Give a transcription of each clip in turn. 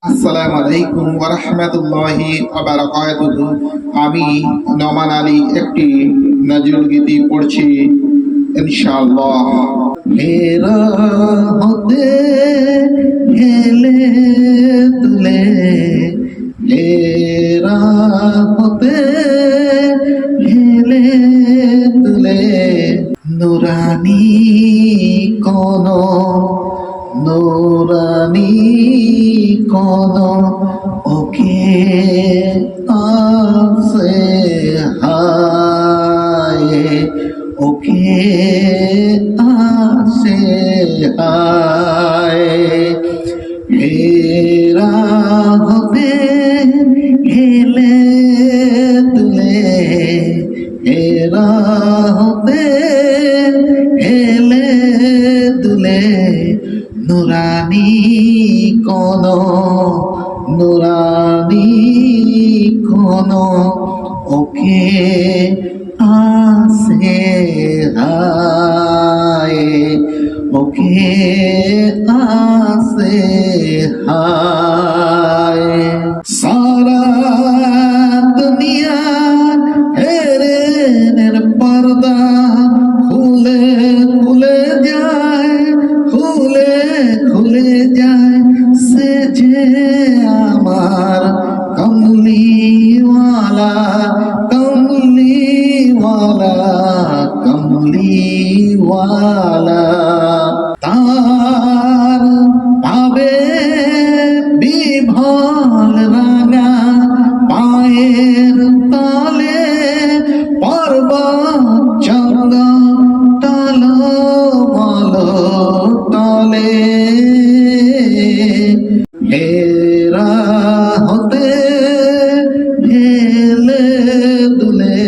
আসসালামু আলাইকুম ওয়া রাহমাতুল্লাহি ওয়া বারাকাতুহু। আমি নোমান আলী একটি নজরুল গীতি পড়ছি ইনশাআল্লাহ। মেরা হতে হেলে তুলে, মেরা হতে হেলে তুলে, নুরানি কোন নুরানি কোন ওকে আসে হায়, ওকে আসে হায়। হেরা হবে হেলে তুলে, হেরা হবে হেলে তুলে, নুরানি কোন নুরানি কোন ওকে আসে হায়, ওকে আসে হায়। সারা দুনিয়া হেরেনের পর্দা খুলে খুলে যায়, খুলে খুলে যায়, সে যে আমার কমলিওয়ালা কমলিওয়ালা কমলিওয়ালা। তার ভাবে বিভল রাঙা পায়ের তলে পর্বত চন্দ্র টলমল তলে। হেরা হতে হেলে দুলে,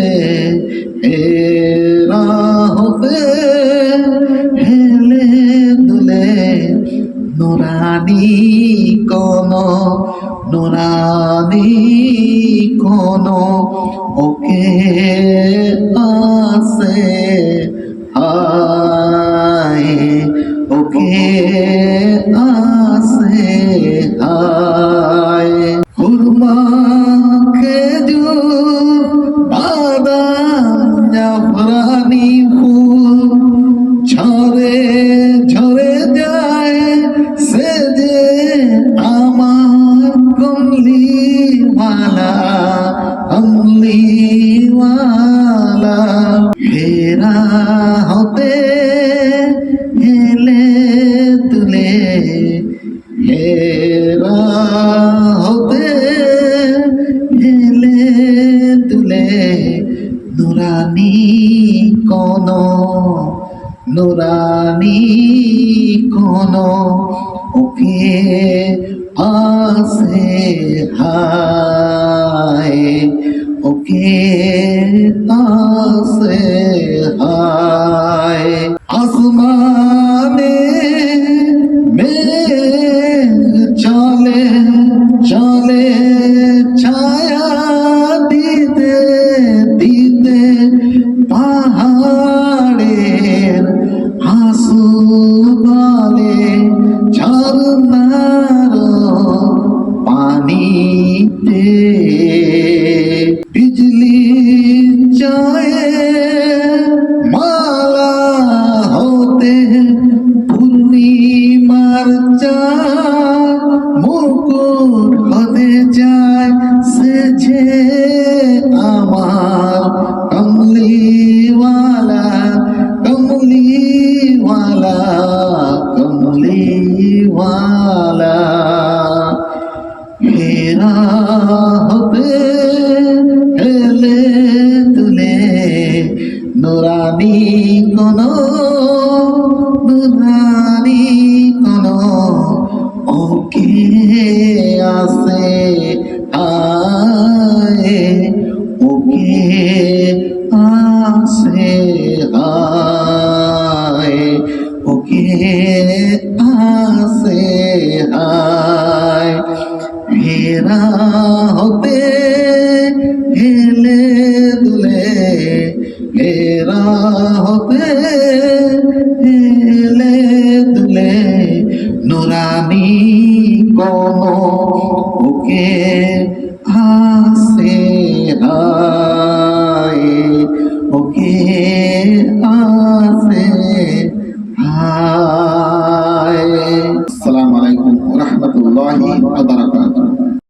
হেরা হতে হেলে দুলে, নুরানি কোন নুরানি কোন ওকে আসে হায়, ওকে আসে হায়। খুরমা খেজুর বাদাম জাফরানি ফুল ঝরে ঝরে যায়, সে যে আমার কমলিওয়ালা কমলিওয়ালা। হেরা হতে হেলে তুলে, হেরা হতে হেলে তুলে, নুরানি কোন নুরানি কোন ওকে আসে হায়, ওকে আসে হায়। আসমানে মেঘ চলে চলে, ছায়া দিতে দিতে পাহাড়ের হাসু বলে, ঝরনার পানিতে বিজলি চায়ে মালা হতে পূর্ণিমার চাঁদ মুকুট হতে যায়, সে যে আমার কমলিওয়ালা কমলিওয়ালা কমলিওয়ালা। হেরা হবে হেলে তুলে, নুরানি কোন নুরানি কোন ওকে আসে হায়, ওকে আসে হায়, ওকে আসে হায়। হেরা হতে হেলে দুলে, হেরা হতে হেলে দুলে, নুরানি কোন ওকে আসে হায়, ওকে আসে হায়। আসসালামু আলাইকুম ওয়া রাহমাতুল্লাহি ওয়া বারাকাতুহু।